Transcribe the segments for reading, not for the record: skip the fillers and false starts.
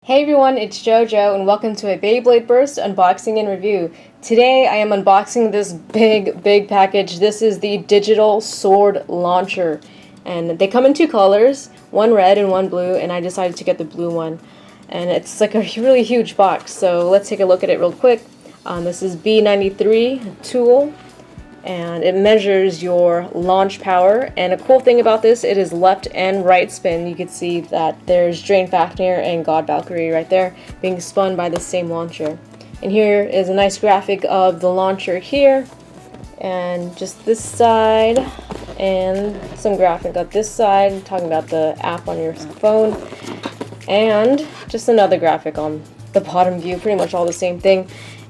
Hey everyone, it's JoJo and welcome to a Beyblade Burst unboxing and review. Today I am unboxing this big package. This is the digital sword launcher. And they come in two colors, one red and one blue, and I decided to get the blue one. And it's like a really huge box, so let's take a look at it real quick. This is B93 tool, and it measures your launch power. And a cool thing about this, it is left and right spin. You can see that there's Drain Fafnir and God Valkyrie right there being spun by the same launcher. And here is a nice graphic of the launcher here, and just this side, and some graphic of this side talking about the app on your phone, and just another graphic on the bottom view, pretty much all the same thing,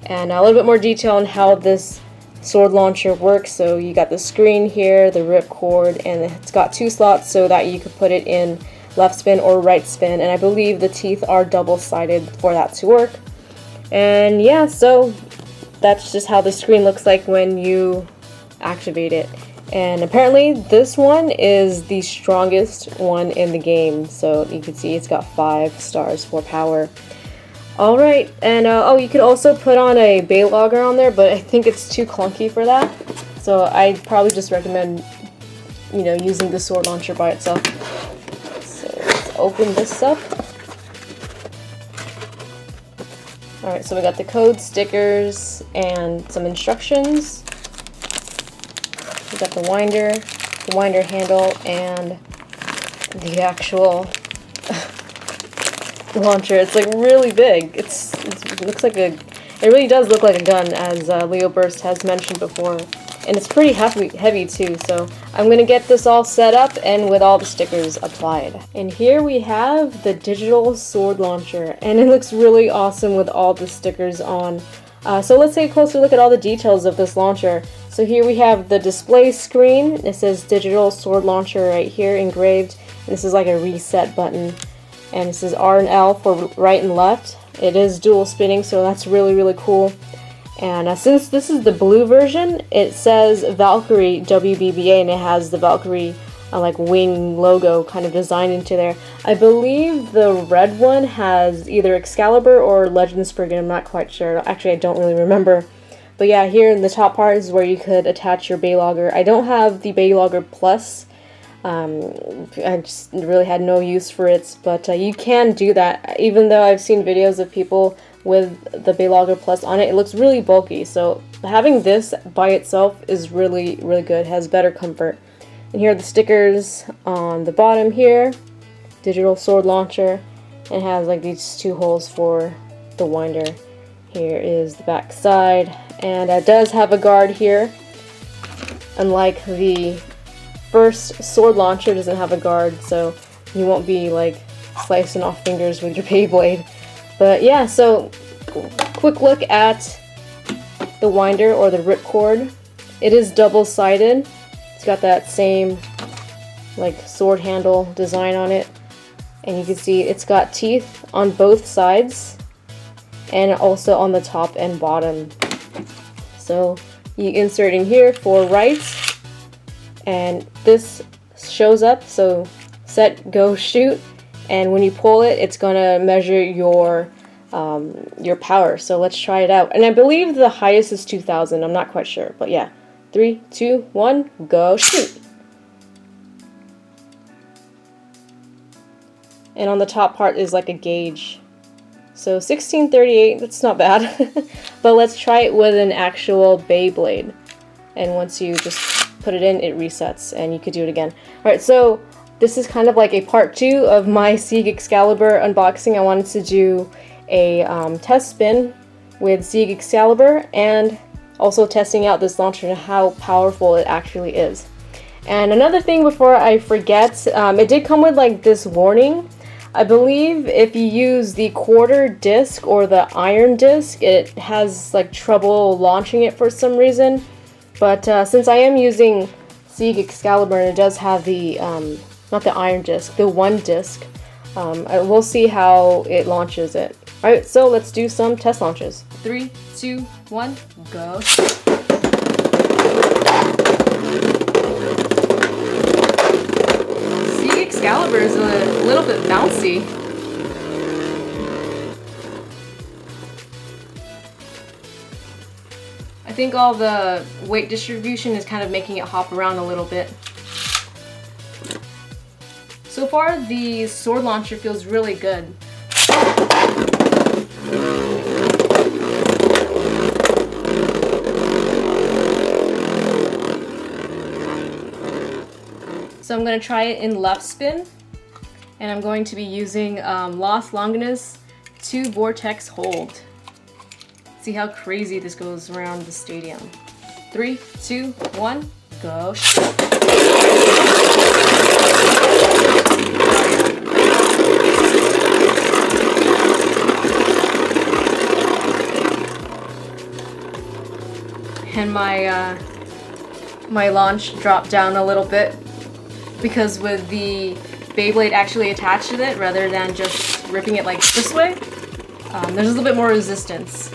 and a little bit more detail on how this sword launcher works. So you got the screen here, the ripcord, and it's got two slots so that you could put it in left spin or right spin, and I believe the teeth are double-sided for that to work. And yeah, so that's just how the screen looks like when you activate it. And apparently this one is the strongest one in the game, so you can see it's got 5 stars for power. Alright, and oh, you could also put on a Beylogger on there, but I think it's too clunky for that. So I'd probably just recommend, using the sword launcher by itself. So let's open this up. Alright, so we got the code, stickers, and some instructions. We got the winder handle, and the actual launcher. It's like really big. It looks like it really does look like a gun, as Leo Burst has mentioned before, and it's pretty heavy too. So I'm gonna get this all set up and with all the stickers applied. And here we have the digital sword launcher, and it looks really awesome with all the stickers on. So let's take a closer look at all the details of this launcher. So here we have the display screen. It says digital sword launcher right here engraved. And this is like a reset button. And this is R and L for right and left. It is dual spinning, so that's really cool. And since this is the blue version, it says Valkyrie WBBA, and it has the Valkyrie like wing logo kind of designed into there. I believe the red one has either Excalibur or Legend Spriggan. I'm not quite sure. Actually, I don't really remember. But yeah, here in the top part is where you could attach your Beylogger. I don't have the Beylogger Plus. I just really had no use for it, but you can do that. Even though I've seen videos of people with the Beylogger Plus on it, it looks really bulky. So having this by itself is really good. It has better comfort. And here are the stickers on the bottom here. Digital sword launcher. It has like these 2 holes for the winder. Here is the back side, and it does have a guard here. Unlike the first sword launcher, doesn't have a guard, so you won't be like slicing off fingers with your Beyblade. But yeah, so quick look at the winder or the ripcord. It is double-sided. It's got that same like sword handle design on it, and you can see it's got teeth on both sides and also on the top and bottom. So you insert in here for right, and this shows up, so set, go, shoot, and when you pull it, it's gonna measure your power. So let's try it out. And I believe the highest is 2,000. I'm not quite sure, but yeah. 3, 2, 1, go, shoot! And on the top part is like a gauge. So 1638, that's not bad. But let's try it with an actual Beyblade. And once you just put it in, it resets, and you could do it again. Alright, so this is kind of like a part 2 of my Sieg Excalibur unboxing. I wanted to do a test spin with Sieg Excalibur, and also testing out this launcher and how powerful it actually is. And another thing before I forget, it did come with like this warning. I believe if you use the quarter disc or the iron disc, it has like trouble launching it for some reason. But since I am using Sieg Excalibur, and it does have the, not the iron disc, the one disc, we'll see how it launches it. Alright, so let's do some test launches. 3, 2, 1, go. Sieg Excalibur is a little bit bouncy. think all the weight distribution is kind of making it hop around a little bit. So far, the sword launcher feels really good. So I'm going to try it in left spin, and I'm going to be using Los Longinus 2 Vortex Hold. See how crazy this goes around the stadium. 3, 2, 1, go. And my launch dropped down a little bit because with the Beyblade actually attached to it rather than just ripping it like this way, there's a little bit more resistance.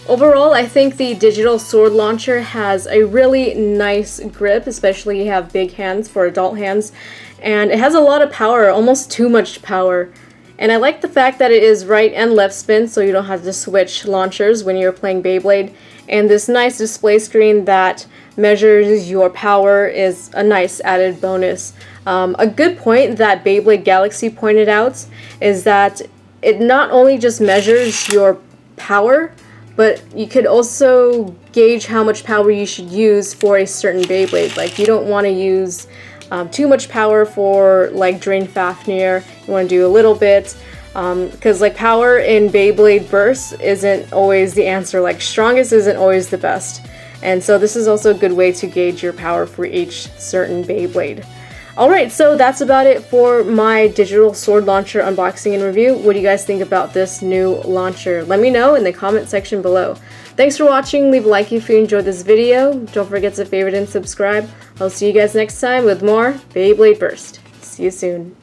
Overall, I think the digital sword launcher has a really nice grip, especially if you have big hands for adult hands, and it has a lot of power, almost too much power. And I like the fact that it is right and left spin, so you don't have to switch launchers when you're playing Beyblade. And this nice display screen that measures your power is a nice added bonus. A good point that Beyblade Galaxy pointed out is that it not only just measures your power, but you could also gauge how much power you should use for a certain Beyblade. Like, you don't want to use too much power for like Drain Fafnir. You want to do a little bit because like power in Beyblade bursts isn't always the answer. Like, strongest isn't always the best, and so this is also a good way to gauge your power for each certain Beyblade. Alright, so that's about it for my digital sword launcher unboxing and review. What do you guys think about this new launcher? Let me know in the comment section below. Thanks for watching. Leave a like if you enjoyed this video. Don't forget to favorite and subscribe. I'll see you guys next time with more Beyblade Burst. See you soon.